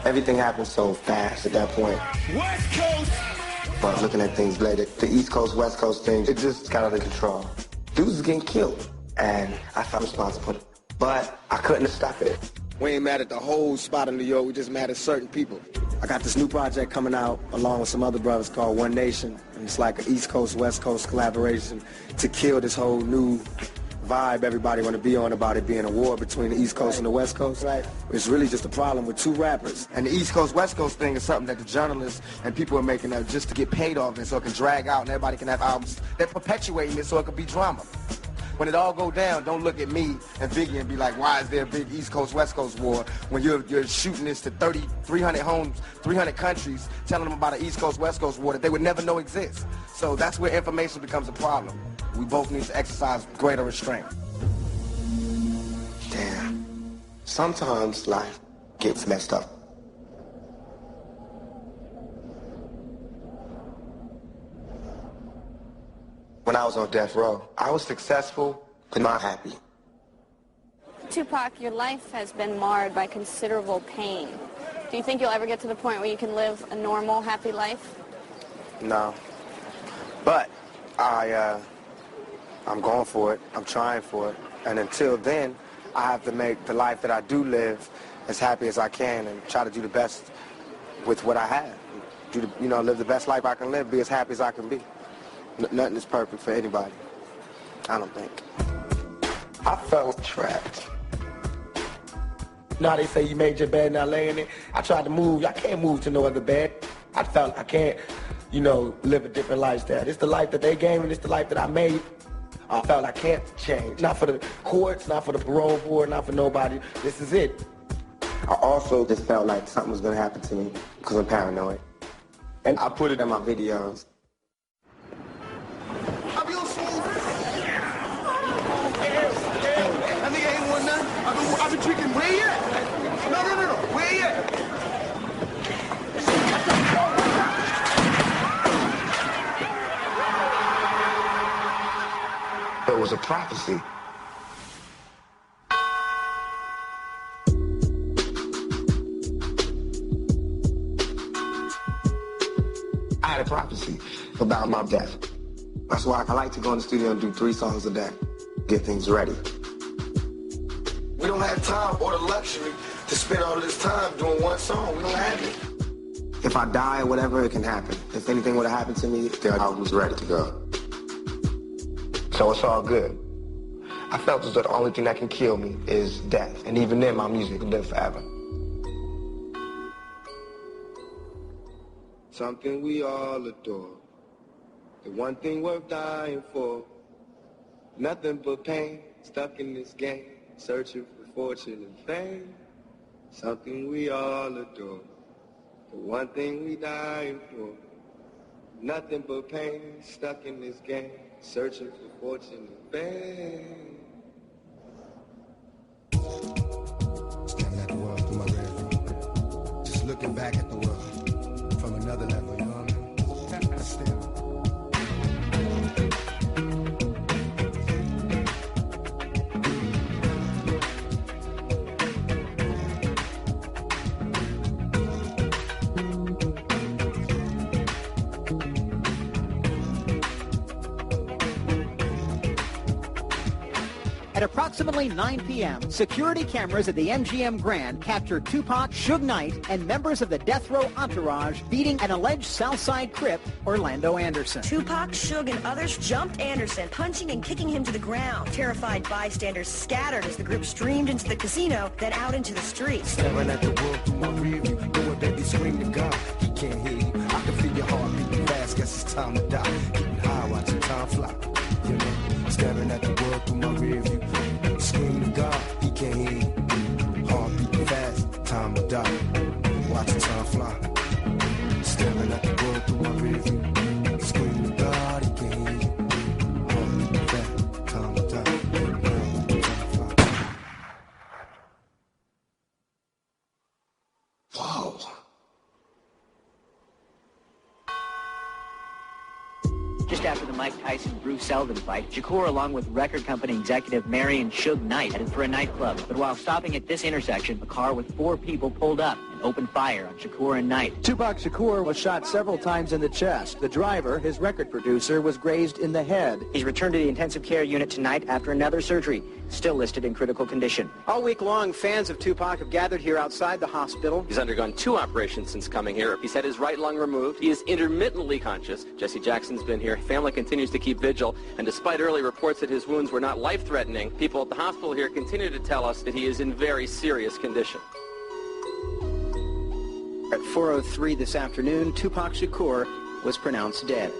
Everything happened so fast at that point. West Coast! But looking at things later, the East Coast, West Coast thing, it just got out of control. Dudes was getting killed, and I felt responsible. But I couldn't stop it. We ain't mad at the whole spot in New York, we just mad at certain people. I got this new project coming out along with some other brothers called One Nation. And it's like an East Coast, West Coast collaboration to kill this whole new vibe everybody want to be on about it being a war between the East Coast and the West Coast. Right. It's really just a problem with two rappers. And the East Coast, West Coast thing is something that the journalists and people are making up just to get paid off and so it can drag out and everybody can have albums. They're perpetuating it so it can be drama. When it all go down, don't look at me and Biggie and be like, why is there a big East Coast, West Coast war when you're shooting this to 300 homes, 300 countries, telling them about an East Coast, West Coast war that they would never know exists. So that's where information becomes a problem. We both need to exercise greater restraint. Damn. Sometimes life gets messed up. When I was on death row, I was successful, but not happy. Tupac, your life has been marred by considerable pain. Do you think you'll ever get to the point where you can live a normal, happy life? No. But I'm going for it. I'm trying for it. And until then, I have to make the life that I do live as happy as I can and try to do the best with what I have. Live the best life I can live, be as happy as I can be. Nothing is perfect for anybody. I don't think. I felt trapped. Now they say you made your bed, now lay in it. I tried to move. I can't move to no other bed. I felt I can't, live a different lifestyle. It's the life that they gave me. It's the life that I made. I felt I can't change. Not for the courts, not for the parole board, not for nobody. This is it. I also just felt like something was going to happen to me because I'm paranoid. And I put it in my videos. I've been drinking way yet. No. Way yet. It was a prophecy. I had a prophecy about my death. That's why I like to go in the studio and do 3 songs a day. Get things ready. We don't have time or the luxury to spend all of this time doing one song. We don't have it. If I die or whatever, it can happen. If anything would have happened to me, the album's ready to go. So it's all good. I felt as though the only thing that can kill me is death. And even then, my music will live forever. Something we all adore. The one thing worth dying for. Nothing but pain, stuck in this game. Searching for fortune and fame, something we all adore. The one thing we dying for, nothing but pain, stuck in this game, searching for fortune and fame. Staring at the world through my rearview, just looking back at the world from another level, you know what I mean? Still. At approximately 9 p.m., security cameras at the MGM Grand captured Tupac, Suge Knight, and members of the death row entourage beating an alleged Southside Crip, Orlando Anderson. Tupac, Suge, and others jumped Anderson, punching and kicking him to the ground. Terrified bystanders scattered as the group streamed into the casino, then out into the streets. Staring at the world through my rearview, know a baby scream to God, he can't hear you. I can feel your heart beating fast, guess it's time to die. Getting high, watching time fly, you know. Staring at the world through my rearview. Scream to God, he can't hear you. Heart beating fast, time to die. Watching time fly. Staring at the world through my rearview. Scream to God, he can't hear you. Heart beating fast, time to die. Time fly. Whoa. Just after the Mike Tyson-Bruce Seldon fight, Shakur, along with record company executive Marion Suge Knight, headed for a nightclub. But while stopping at this intersection, a car with 4 people pulled up, and opened fire on Shakur and Knight. Tupac Shakur was shot several times in the chest. The driver, his record producer, was grazed in the head. He's returned to the intensive care unit tonight after another surgery, still listed in critical condition. All week long, fans of Tupac have gathered here outside the hospital. He's undergone 2 operations since coming here. He's had his right lung removed. He is intermittently conscious. Jesse Jackson's been here. Family continues to keep vigil, and despite early reports that his wounds were not life-threatening, people at the hospital here continue to tell us that he is in very serious condition. At 4:03 this afternoon, Tupac Shakur was pronounced dead.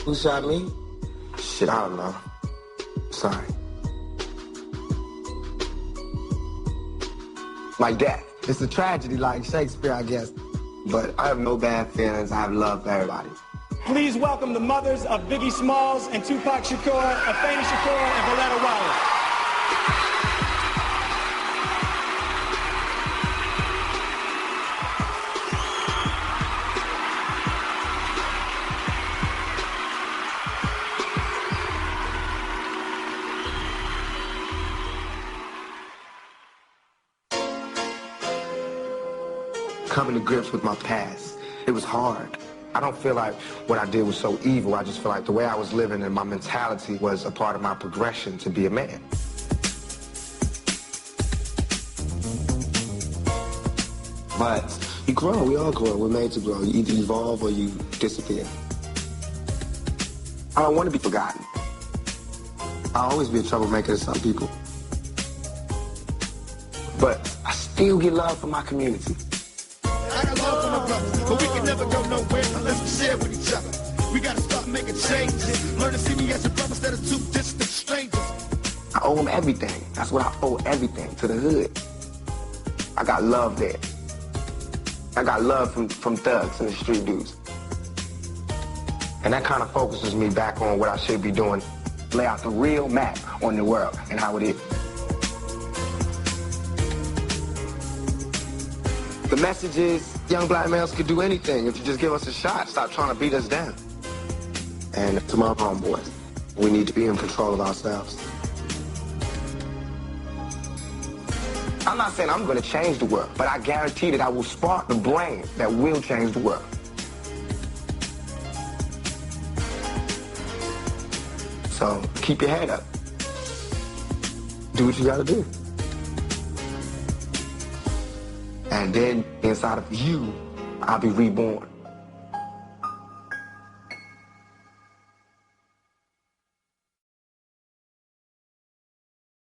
Who shot me? Shit, I don't know. Sorry. My death. It's a tragedy like Shakespeare, I guess. But I have no bad feelings. I have love for everybody. Please welcome the mothers of Biggie Smalls and Tupac Shakur, Afeni Shakur, and Valletta Wallace. Coming to grips with my past. It was hard. I don't feel like what I did was so evil. I just feel like the way I was living and my mentality was a part of my progression to be a man. But you grow, we all grow, we're made to grow. You either evolve or you disappear. I don't want to be forgotten. I'll always be a troublemaker to some people. But I still get love from my community. I got love for my brothers, but we can never go nowhere unless we share with each other. We gotta start making changes. Learn to see me as a brother instead of 2 distant strangers. I owe them everything. That's what I owe everything, to the hood. I got love there. I got love from thugs and the street dudes. And that kind of focuses me back on what I should be doing. Lay out the real map on the world and how it is. The message is, young black males can do anything if you just give us a shot. Stop trying to beat us down. And to my homeboys, we need to be in control of ourselves. I'm not saying I'm going to change the world, but I guarantee that I will spark the brain that will change the world. So keep your head up. Do what you got to do. And then inside of you, I'll be reborn.